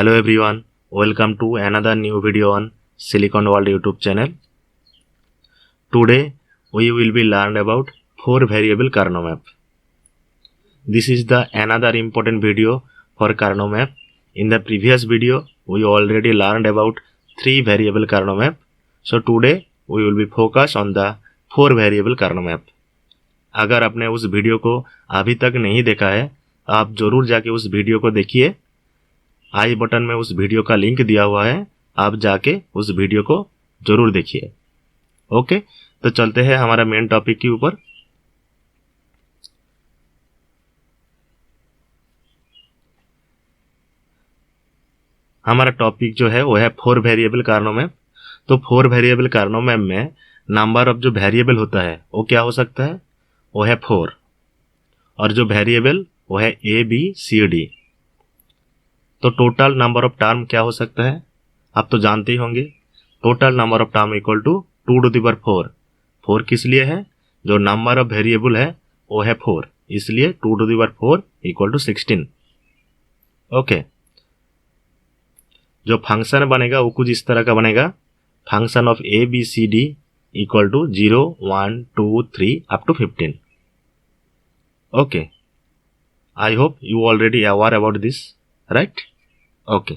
Hello everyone, welcome to another new video on Silicon World YouTube channel. Today we will be learned about 4 variable Karnaugh map. This is the another important video for Karnaugh map. In the previous video we already learned about 3 variable Karnaugh map. So today we will be focused on the 4 variable Karnaugh map. अगर आपने उस video को अभी तक नहीं देखा है आप जरूर जाके उस वीडियो को देखिए। आई बटन में उस वीडियो का लिंक दिया हुआ है, आप जाके उस वीडियो को जरूर देखिए। ओके, तो चलते हैं हमारा मेन टॉपिक के ऊपर। हमारा टॉपिक जो है वो है 4 वेरिएबल कार्नो मैप। तो 4 वेरिएबल कार्नो मैप में नंबर ऑफ जो वेरिएबल होता है वो क्या हो सकता है, वो है 4, और जो वेरिएबल वो है ए बी सी डी। तो टोटल नंबर ऑफ टर्म क्या हो सकता है, आप तो जानते ही होंगे। Total number of term equal to 2 to the power 4। 4 किस लिए है, जो नंबर ऑफ वेरिएबल है वो है 4, इसलिए 2 to the power 4 equal to 16। Okay, जो फंक्शन बनेगा वो कुछ इस तरह का बनेगा। Function of A B C D equal to 0 1 2 3 up to 15। Okay, I hope you already aware about this, right. Okay,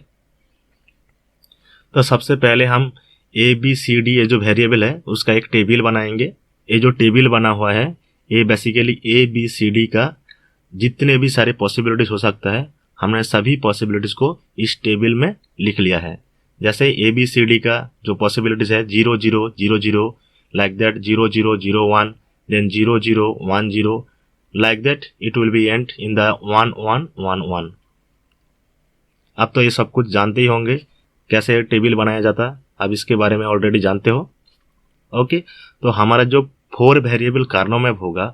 तो सबसे पहले हम ए बी सी डी ये जो वेरिएबल है उसका एक टेबल बनाएंगे। ये जो टेबल बना हुआ है ये basically A B C D का जितने भी सारे पॉसिबिलिटीज हो सकता है हमने सभी पॉसिबिलिटीज को इस टेबल में लिख लिया है। जैसे ए बी सी डी का जो पॉसिबिलिटीज है 0 0 0 0 like that, 0 0 0 1, then 0 0 1 0, like that it will be and in the 1 1 1 1। अब तो ये सब कुछ जानते ही होंगे कैसे टेबल बनाया जाता है, अब इसके बारे में ऑलरेडी जानते हो। ओके, तो हमारा जो 4 वेरिएबल कार्नो मैप होगा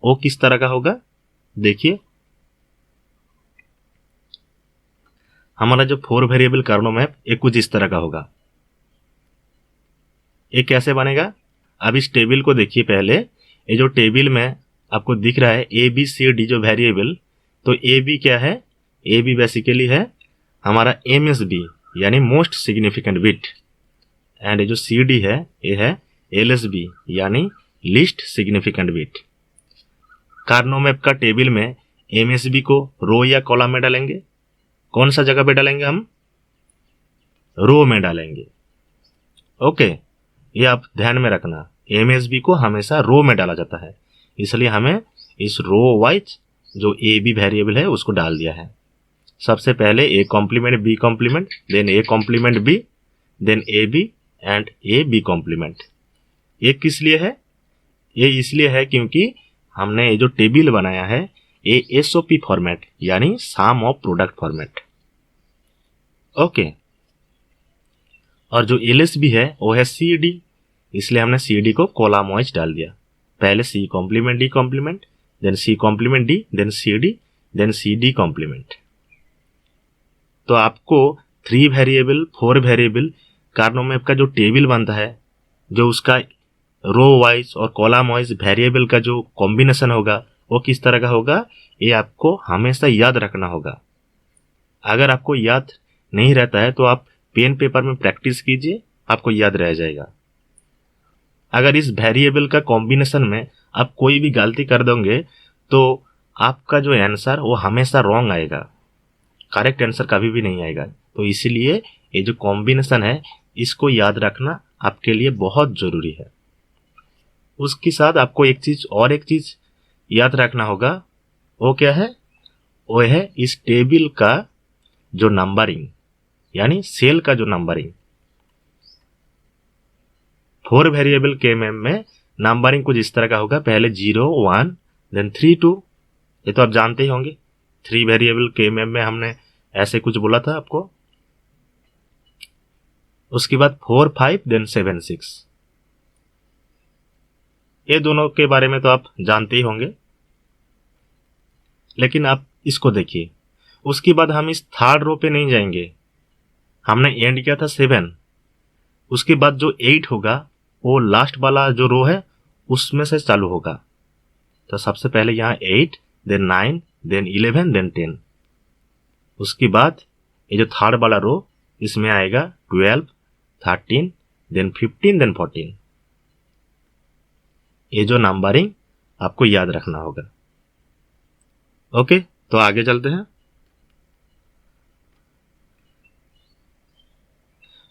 वो किस तरह का होगा, देखिए। हमारा जो 4 वेरिएबल कार्नो मैप ये कुछ इस तरह का होगा। ये कैसे बनेगा, अब इस टेबल को देखिए। पहले ये जो टेबल में आपको दिख रहा है ए बी सी डी जो वेरिएबल, तो ए बी क्या है, ए बी बेसिकली है हमारा एम एस बी यानी मोस्ट सिग्निफिकेंट बिट, एंड ये जो सी डी है ये है एल एस बी यानी least significant bit. Karnaugh map का टेबल में एम एस बी को रो या कॉलम में डालेंगे। कौन सा जगह पे डालेंगे, हम रो में डालेंगे। ओके, ये आप ध्यान में रखना, एम एस बी को हमेशा रो में डाला जाता है, इसलिए हमें इस रो वाइज जो ए बी वेरिएबल है उसको डाल दिया है। सबसे पहले A complement B complement, then A complement B, then A B and A B complement. ये किस लिए है, ये इसलिए है क्योंकि हमने ये जो टेबल बनाया है ये एसओपी फॉर्मेट यानी सम ऑफ प्रोडक्ट फॉर्मेट। ओके, और जो एलएसबी है वो है सी डी, इसलिए हमने सी डी को कॉलम वाइज डाल दिया। पहले C complement D complement, then C complement D, then C D, then C D complement. तो आपको 3 वेरिएबल 4 वेरिएबल कार्नो मैप का जो टेबल बनता है, जो उसका रो वाइज और कॉलम वाइज वेरिएबल का जो कॉम्बिनेशन होगा वो किस तरह का होगा, ये आपको हमेशा याद रखना होगा। अगर आपको याद नहीं रहता है तो आप पेन पेपर में प्रैक्टिस कीजिए, आपको याद रह जाएगा। अगर इस वेरिएबल का कॉम्बिनेशन में आप कोई भी गलती कर दोगे तो आपका जो आंसर वो हमेशा रॉन्ग आएगा, करेक्ट आंसर कभी भी नहीं आएगा। तो इसीलिए ये जो कॉम्बिनेशन है इसको याद रखना आपके लिए बहुत जरूरी है। उसके साथ आपको एक चीज याद रखना होगा, वो क्या है, वो है इस टेबल का जो नंबरिंग यानी सेल का जो नंबरिंग। 4 वेरिएबल के मैप में नंबरिंग कुछ इस तरह का होगा, पहले 0 1 देन 3 2, ये तो आप जानते ही होंगे। 3 वेरिएबल के मैप में हमने ऐसे कुछ बोला था आपको। उसके बाद 4 5 देन 7 6, ये दोनों के बारे में तो आप जानते ही होंगे, लेकिन आप इसको देखिए। उसके बाद हम इस थर्ड रो पे नहीं जाएंगे, हमने एंड किया था 7, उसके बाद जो 8 होगा वो लास्ट वाला जो रो है उसमें से चालू होगा। तो सबसे पहले यहाँ 8 देन 9 देन 11 देन 10, उसके बाद ये जो थर्ड वाला रो इसमें आएगा 12, 13, देन 15, देन 14। ये जो नंबरिंग आपको याद रखना होगा। ओके, तो आगे चलते हैं।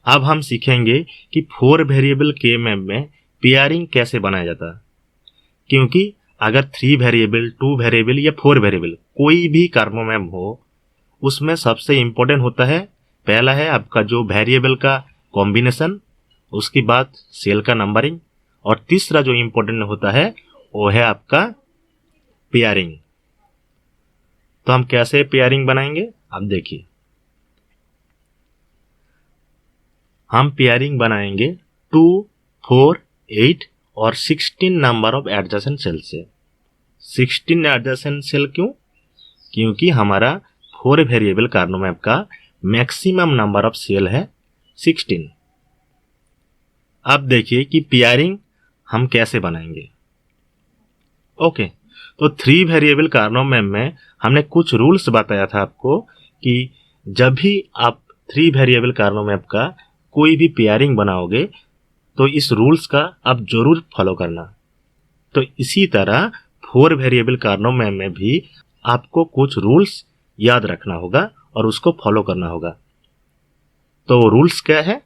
अब हम सीखेंगे कि 4 वेरिएबल के मैप में पेयरिंग कैसे बनाया जाता है। क्योंकि अगर 3 वेरिएबल, 2 वेरिएबल या 4 वेरिएबल कोई भी कार्नो मैप हो, उसमें सबसे इंपॉर्टेंट होता है, पहला है आपका जो वेरिएबल का कॉम्बिनेशन, उसके बाद सेल का नंबरिंग, और तीसरा जो इंपॉर्टेंट होता है वो है आपका पेयरिंग। तो हम कैसे पेयरिंग बनाएंगे, अब देखिए। हम पेयरिंग बनाएंगे 2, 4, 8 और 16 नंबर ऑफ एडजेसेंट सेल से। 16 एडजेसेंट सेल क्यों? क्योंकि हमारा 4 वेरिएबल कार्नो मैप का मैक्सिमम नंबर ऑफ सेल है 16। अब देखिए कि पेयरिंग हम कैसे बनाएंगे। ओके, तो 3 वेरिएबल कार्नो मैप में हमने कुछ रूल्स बताया था आपको कि जब भी आप 3 वेरिएबल कार्नो मैप का कोई भी पेयरिंग बनाओगे तो इस रूल्स का आप जरूर फॉलो करना। तो इसी तरह 4 वेरिएबल कार्नो मैप में भी आपको कुछ रूल्स याद रखना होगा और उसको फॉलो करना होगा। तो रूल्स क्या है?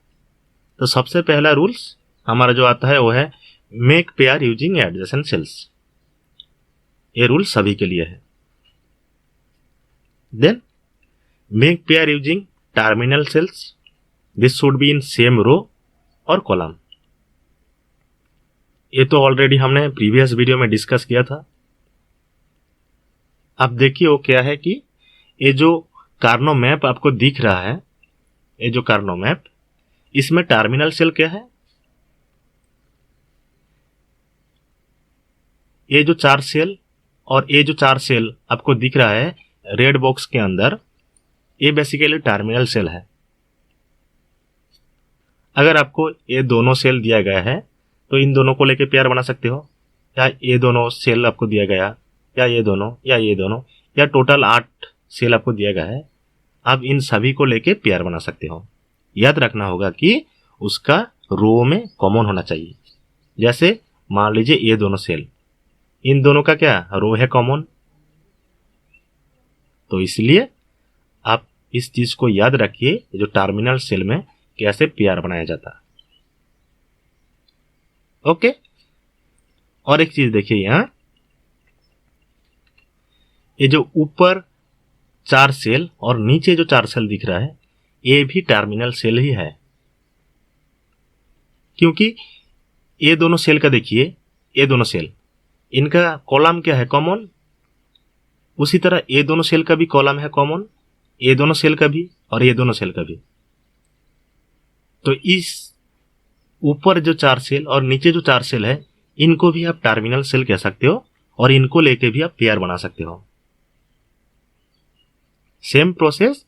तो सबसे पहला रूल्स हमारा जो आता है वो है make pair using adjacent cells. ये रूल सभी के लिए है। Then make pair using terminal cells, this should be in same row और कॉलम। ये तो ऑलरेडी हमने प्रीवियस वीडियो में डिस्कस किया था। अब देखिए वो क्या है कि ये जो कार्नो मैप आपको दिख रहा है, ये जो कार्नो मैप, इसमें टर्मिनल सेल क्या है? ये जो 4 सेल और ये जो 4 सेल आपको दिख रहा है रेड बॉक्स के अंदर, ये बेसिकली टर्मिनल सेल है। अगर आपको ये दोनों सेल दिया गया है तो इन दोनों को लेके पेयर बना सकते हो, या ये दोनों सेल आपको दिया गया, या ये दोनों, या ये दोनों, या टोटल 8 सेल आपको दिया गया है, आप इन सभी को लेके पेयर बना सकते हो। याद रखना होगा कि उसका रो में कॉमन होना चाहिए। जैसे मान लीजिए ये दोनों सेल, इन दोनों का क्या रो है कॉमन, तो इसलिए आप इस चीज को याद रखिए जो टर्मिनल सेल में कैसे पेयर बनाया जाता है। ओके, और एक चीज देखिए यहां, ये जो ऊपर 4 सेल और नीचे जो 4 सेल दिख रहा है ये भी टर्मिनल सेल ही है। क्योंकि ये दोनों सेल का देखिए, ये दोनों सेल, इनका कॉलम क्या है कॉमन, उसी तरह ये दोनों सेल का भी कॉलम है कॉमन, ये दोनों सेल का भी और ये दोनों सेल का भी। तो इस ऊपर जो 4 सेल और नीचे जो 4 सेल है इनको भी आप टर्मिनल सेल कह सकते हो और इनको लेके भी आप पेयर बना सकते हो। सेम प्रोसेस,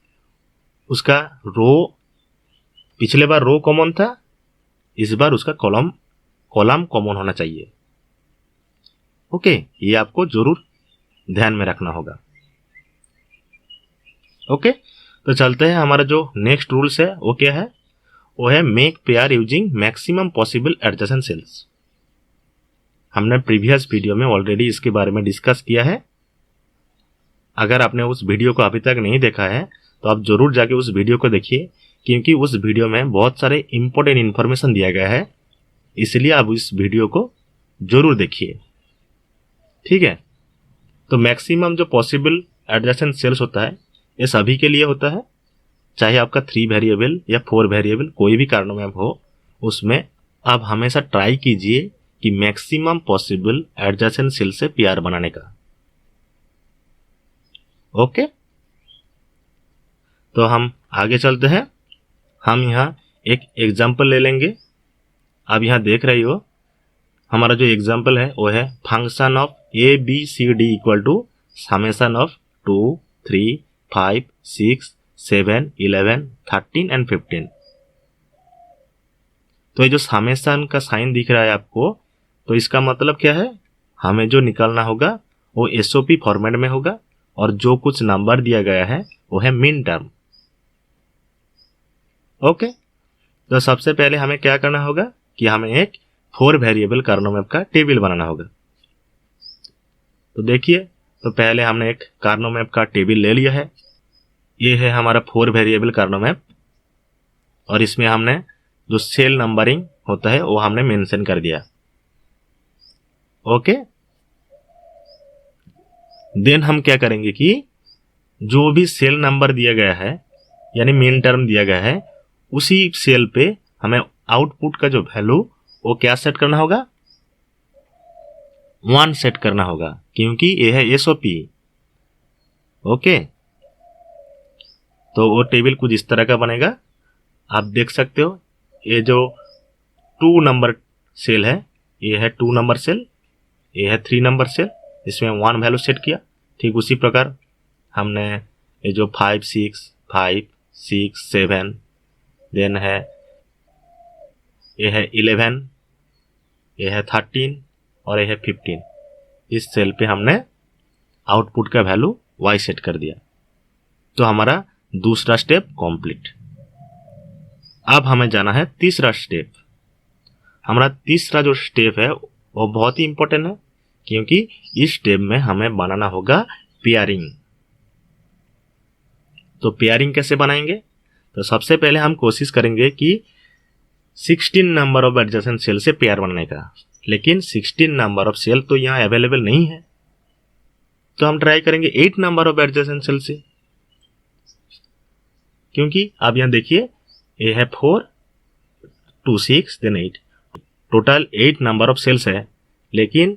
उसका रो, पिछले बार रो कॉमन था, इस बार उसका कॉलम कॉमन होना चाहिए। ओके, ये आपको जरूर ध्यान में रखना होगा। ओके, तो चलते हैं, हमारा जो नेक्स्ट रूल्स है वो क्या है, वो है make pair using maximum possible adjacent sales. हमने प्रीवियस वीडियो में ऑलरेडी इसके बारे में डिस्कस किया है। अगर आपने उस वीडियो को अभी तक नहीं देखा है तो आप जरूर जाके उस वीडियो को देखिए, क्योंकि उस वीडियो में बहुत सारे इंपॉर्टेंट इंफॉर्मेशन दिया गया है, इसलिए आप इस वीडियो को जरूर देखिए। ठीक है, तो मैक्सिमम जो पॉसिबल एडजेसेंट सेल्स होता है ये सभी के लिए होता है, चाहे आपका 3 वेरिएबल या 4 वेरिएबल कोई भी कार्नो मैप हो, उसमें आप हमेशा ट्राई कीजिए कि मैक्सिमम पॉसिबल एडजेसेंट सेल से पेयर बनाने का। ओके, तो हम आगे चलते हैं। हम यहाँ एक एग्जाम्पल ले लेंगे। आप यहाँ देख रही हो, हमारा जो एग्जाम्पल है वो है function of A B C D equal to summation of 2, 3, 5, 6, 7, 11, 13 and 15। तो ये जो समेशन का साइन दिख रहा है आपको, तो इसका मतलब क्या है, हमें जो निकालना होगा वो एसओपी फॉर्मेट में होगा और जो कुछ नंबर दिया गया है वो है मिन टर्म। ओके, तो सबसे पहले हमें क्या करना होगा कि हमें एक 4 वेरिएबल कार्नो मैप का टेबल बनाना होगा। तो देखिए, तो पहले हमने एक कार्नो मैप का टेबल ले लिया है। ये है हमारा 4 वेरिएबल कार्नो मैप, और इसमें हमने जो सेल नंबरिंग होता है वो हमने मेंशन कर दिया। ओके, देन हम क्या करेंगे कि जो भी सेल नंबर दिया गया है यानी मेन टर्म दिया गया है, उसी सेल पे हमें आउटपुट का जो वैल्यू वो क्या सेट करना होगा, 1 सेट करना होगा, क्योंकि ये है एसओपी। ओके, तो वो टेबल कुछ इस तरह का बनेगा। आप देख सकते हो, ये जो 2 नंबर सेल है, ये है 2 नंबर सेल, ये है 3 नंबर सेल, इसमें 1 वैल्यू सेट किया। ठीक उसी प्रकार हमने ये जो 5 6 7, देन है ये है 11, ये है 13 और ये है 15, इस सेल पे हमने आउटपुट का वैल्यू y सेट कर दिया। तो हमारा दूसरा स्टेप कंप्लीट। अब हमें जाना है तीसरा स्टेप। हमारा तीसरा जो स्टेप है वो बहुत ही इंपॉर्टेंट है, क्योंकि इस स्टेप में हमें बनाना होगा पेयरिंग। तो पेयरिंग कैसे बनाएंगे? तो सबसे पहले हम कोशिश करेंगे कि 16 नंबर ऑफ एडजेसेंट सेल से पेयर बनाने का, लेकिन 16 नंबर ऑफ सेल तो यहाँ अवेलेबल नहीं है, तो हम ट्राई करेंगे 8 नंबर ऑफ एडजेसेंट सेल से। क्योंकि आप यहाँ देखिए, ये है 4 2 6 then 8, total 8 number of cells है, लेकिन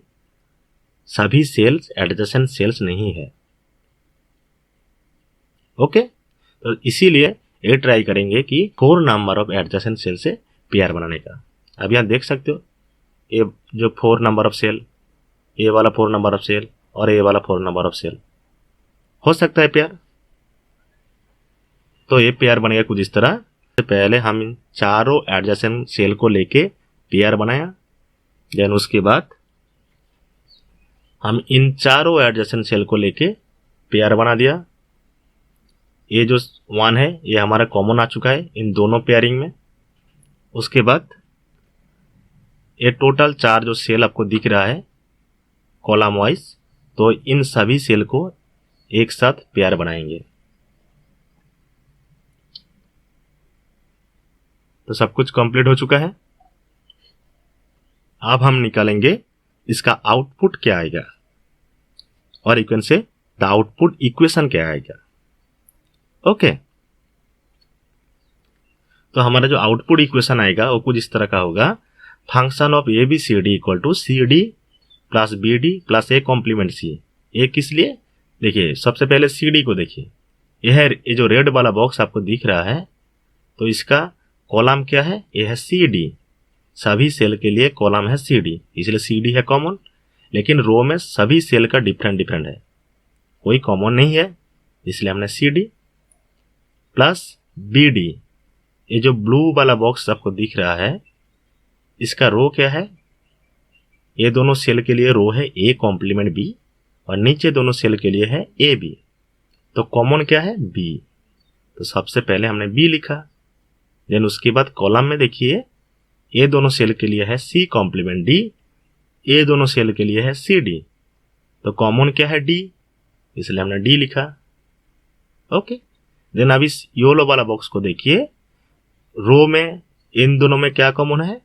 सभी सेल्स एडजेसेंट सेल्स नहीं है। ओके, तो इसीलिए ये ट्राई करेंगे कि 4 नंबर ऑफ एडजेसेंट सेल से पेयर बनाने का। अब यहाँ देख सकते हो, ये जो 4 नंबर ऑफ सेल, ये वाला 4 नंबर ऑफ सेल और ये वाला 4 नंबर ऑफ सेल हो सकता है पेयर। तो ये पेयर बनेगा कुछ इस तरह। पहले हम इन चारों एडजेसेंट सेल को लेके पेयर बनाया, देन उसके बाद हम इन चारों एडजेसेंट सेल को लेके पेयर बना दिया। ये जो 1 है ये हमारा कॉमन आ चुका है इन दोनों पेयरिंग में। उसके बाद ये टोटल 4 जो सेल आपको दिख रहा है कॉलम वाइज, तो इन सभी सेल को एक साथ पेयर बनाएंगे। तो सब कुछ कंप्लीट हो चुका है। अब हम निकालेंगे इसका आउटपुट क्या आएगा, और you can say the output equation क्या आएगा। ओके, तो हमारा जो आउटपुट इक्वेशन आएगा वो कुछ इस तरह का होगा। Function of A B C D equal to C D plus B D plus A complement C. A किस लिए? देखिए, सबसे पहले सी डी को देखिए, ये जो रेड वाला बॉक्स आपको दिख रहा है, तो इसका कॉलम क्या है? ये है सी डी। सभी सेल के लिए कॉलम है सी डी, इसलिए सी डी है कॉमन। लेकिन रो में सभी सेल का डिफरेंट डिफरेंट है, कोई कॉमन नहीं है, इसलिए हमने C D plus B D. ये जो ब्लू वाला बॉक्स आपको दिख रहा है, इसका रो क्या है? ये दोनों सेल के लिए रो है ए कॉम्प्लीमेंट बी, और नीचे दोनों सेल के लिए है ए बी। तो कॉमन क्या है? बी। तो सबसे पहले हमने बी लिखा, देन उसके बाद कॉलम में देखिए, ये दोनों सेल के लिए है सी कॉम्प्लीमेंट डी, ये दोनों सेल के लिए है सी डी। तो कॉमन क्या है? डी, इसलिए हमने डी लिखा। ओके, देन अब इस योलो वाला बॉक्स को देखिए, रो में इन दोनों में क्या कॉमन है?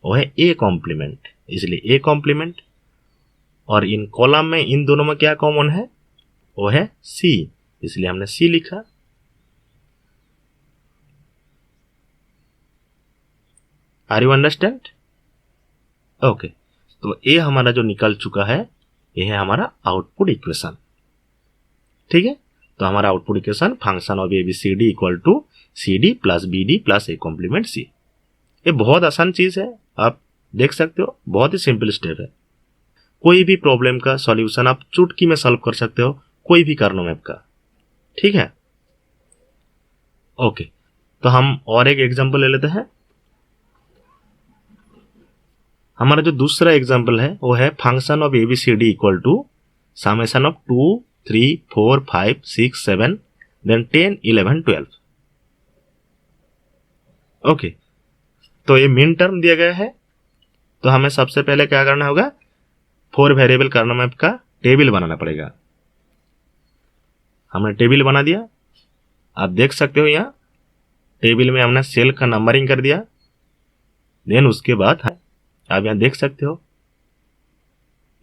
वो है ए कॉम्प्लीमेंट, इसलिए ए कॉम्प्लीमेंट। और इन कॉलम में इन दोनों में क्या कॉमन है? वो है सी, इसलिए हमने सी लिखा। Are you understand? ओके, तो ये हमारा जो निकल चुका है, ये है हमारा आउटपुट इक्वेशन। ठीक है, तो हमारा output equation function of A B C D equal to C D plus B D plus A complement C. ये बहुत आसान चीज है, आप देख सकते हो, बहुत ही सिंपल स्टेप है। कोई भी प्रॉब्लम का सॉल्यूशन आप चुटकी में सॉल्व कर सकते हो, कोई भी कार्नो मैप का। ठीक है, ओके, तो हम और एक एग्जांपल ले लेते हैं। हमारा जो दूसरा एग्जांपल है वो है function of A B C D equal to summation of 2 3 4 5 6 7 then 10 11 12। Okay, तो ये मीन टर्म दिया गया है, तो हमें सबसे पहले क्या करना होगा, 4 वेरिएबल कर्नल मैप का टेबल बनाना पड़ेगा। हमने टेबल बना दिया, आप देख सकते हो यहाँ टेबल में हमने सेल का नंबरिंग कर दिया। देन उसके बाद आप यहाँ देख सकते हो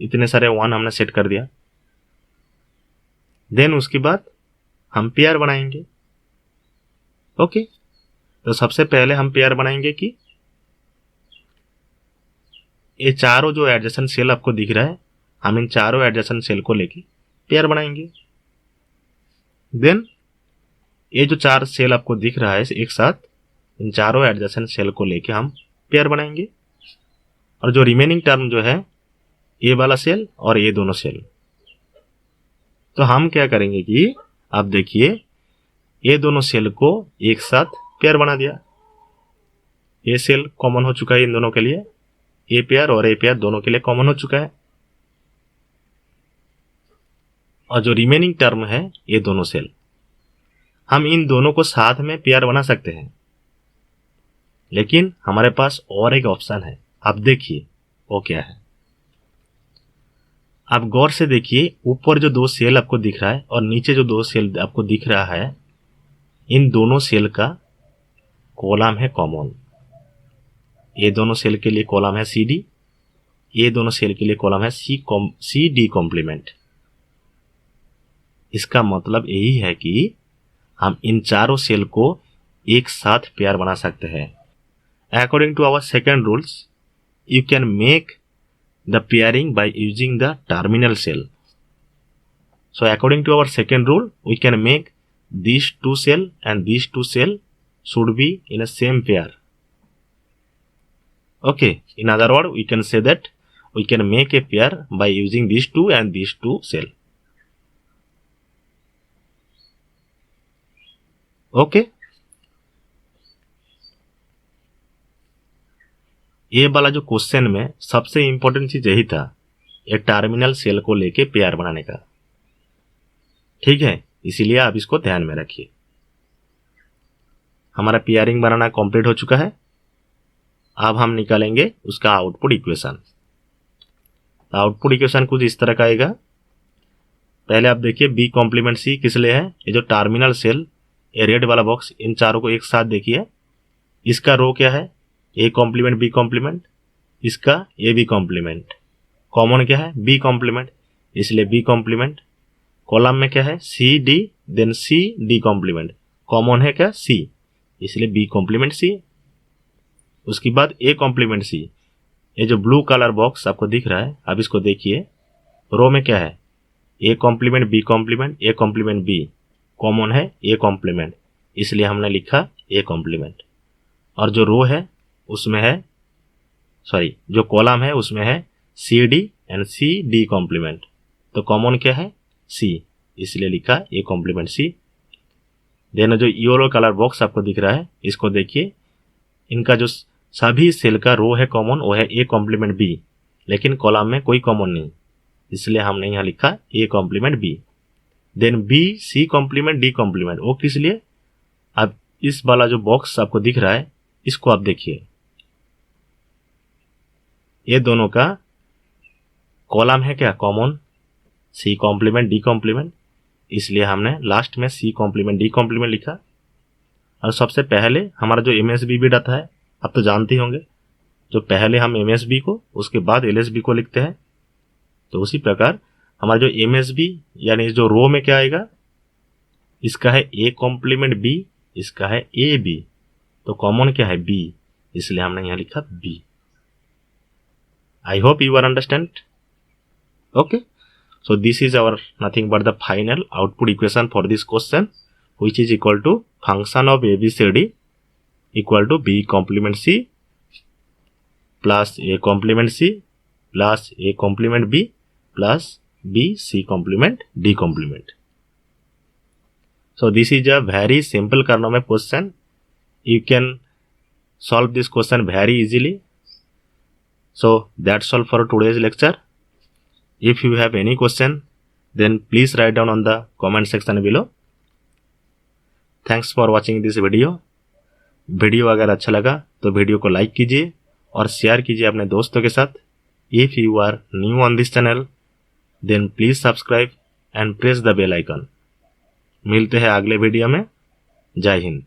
इतने सारे 1 हमने सेट कर दिया। देन उसके बाद हम पेयर बनाएंगे। ओके, तो सबसे पहले हम पेयर बनाएंगे कि ये चारों जो एडजेसेंट सेल आपको दिख रहा है, हम इन चारों एडजेसेंट सेल को लेके पेयर बनाएंगे। देन ये जो 4 सेल आपको दिख रहा है एक साथ, इन चारों एडजेसेंट सेल को लेके हम पेयर बनाएंगे। और जो रिमेनिंग टर्म जो है, ये वाला सेल और ये दोनों सेल, तो हम क्या करेंगे कि आप देखिए ये दोनों सेल को एक साथ पेयर बना दिया। ये सेल कॉमन हो चुका है इन दोनों के लिए, ए पेयर और ए पेयर दोनों के लिए कॉमन हो चुका है। और जो रिमेनिंग टर्म है ये दोनों सेल, हम इन दोनों को साथ में पेयर बना सकते हैं, लेकिन हमारे पास और एक ऑप्शन है। आप देखिए वो क्या है। आप गौर से देखिए, ऊपर जो 2 सेल आपको दिख रहा है और नीचे जो 2 सेल आपको दिख रहा है, इन दोनों सेल का कॉलम है कॉमन। ये दोनों सेल के लिए कॉलम है सी डी, ये दोनों सेल के लिए कॉलम है सी डी कॉम्प्लीमेंट। इसका मतलब यही है कि हम इन चारों सेल को एक साथ पेयर बना सकते हैं। According to our second rules, you can make the pairing by using the terminal cell. So according to our second rule, we can make these 2 cell and these 2 cell should be in a same pair. Okay, in other words, we can say that we can make a pair by using these 2 and these 2 cell. Okay, ये वाला जो question में सबसे important चीज यही था, ये terminal cell को लेके पेयर बनाने का। ठीक है, इसीलिए आप इसको ध्यान में रखिए। हमारा पेयरिंग बनाना कंप्लीट हो चुका है। अब हम निकालेंगे उसका आउटपुट इक्वेशन। आउटपुट इक्वेशन कुछ इस तरह का आएगा। पहले आप देखिए बी कॉम्प्लीमेंट सी किस लिए है, ये जो टर्मिनल सेल, ये रेड वाला बॉक्स, इन चारों को एक साथ देखिए। इसका रो क्या है, ए कॉम्प्लीमेंट बी कॉम्प्लीमेंट, इसका ए बी कॉम्प्लीमेंट। कॉमन क्या है, बी कॉम्प्लीमेंट, इसलिए बी कॉम्प्लीमेंट। कॉलम में क्या है, C D, then C D complement. Common है क्या, सी, इसलिए बी कॉम्प्लीमेंट सी। उसके बाद ए कॉम्प्लीमेंट सी। ये जो ब्लू कलर बॉक्स आपको दिख रहा है, अब इसको देखिए, रो में क्या है, A complement B complement, A complement B. Common है ए कॉम्प्लीमेंट, इसलिए हमने लिखा ए कॉम्प्लीमेंट। और जो रो है उसमें है, सॉरी जो कॉलम है उसमें है C D and C D complement. तो कॉमन क्या है, सी, इसलिए लिखा ए कॉम्प्लीमेंट सी। देन जो येलो कलर बॉक्स आपको दिख रहा है, इसको देखिए, इनका जो सभी सेल का रो है कॉमन, वो है ए कॉम्प्लीमेंट बी, लेकिन कॉलम में कोई कॉमन नहीं, इसलिए हमने यहाँ लिखा A complement B. Then B C complement D complement, वो किस लिए, अब इस वाला जो बॉक्स आपको दिख रहा है, इसको आप देखिए, ये दोनों का कॉलम है क्या, common, C complement D complement, इसलिए हमने लास्ट में सी कॉम्प्लीमेंट डी कॉम्प्लीमेंट लिखा। और सबसे पहले हमारा जो एमएसबी भी डाटा है, आप तो जानते होंगे, जो पहले हम एमएसबी को उसके बाद एलएसबी को लिखते हैं, तो उसी प्रकार हमारा जो एमएसबी यानी जो रो में क्या आएगा, इसका है ए कॉम्प्लीमेंट बी, इसका है ए बी, तो कॉमन क्या है बी, इसलिए हमने यहाँ लिखा B. I hope you are understand. Okay, so this is our nothing but the final output equation for this question, which is equal to function of ABCD equal to B complement C plus A complement C plus A complement B plus B C complement D complement. So this is a very simple Karnaugh Map question. You can solve this question very easily. So that's all for today's lecture. If you have any question, then please write down on the comment section below. Thanks for watching this video. Video अगर अच्छा लगा तो video को like कीजिए और share कीजिए अपने दोस्तों के साथ। If you are new on this channel then please subscribe and press the bell icon. मिलते हैं अगले वीडियो में। जय हिंद।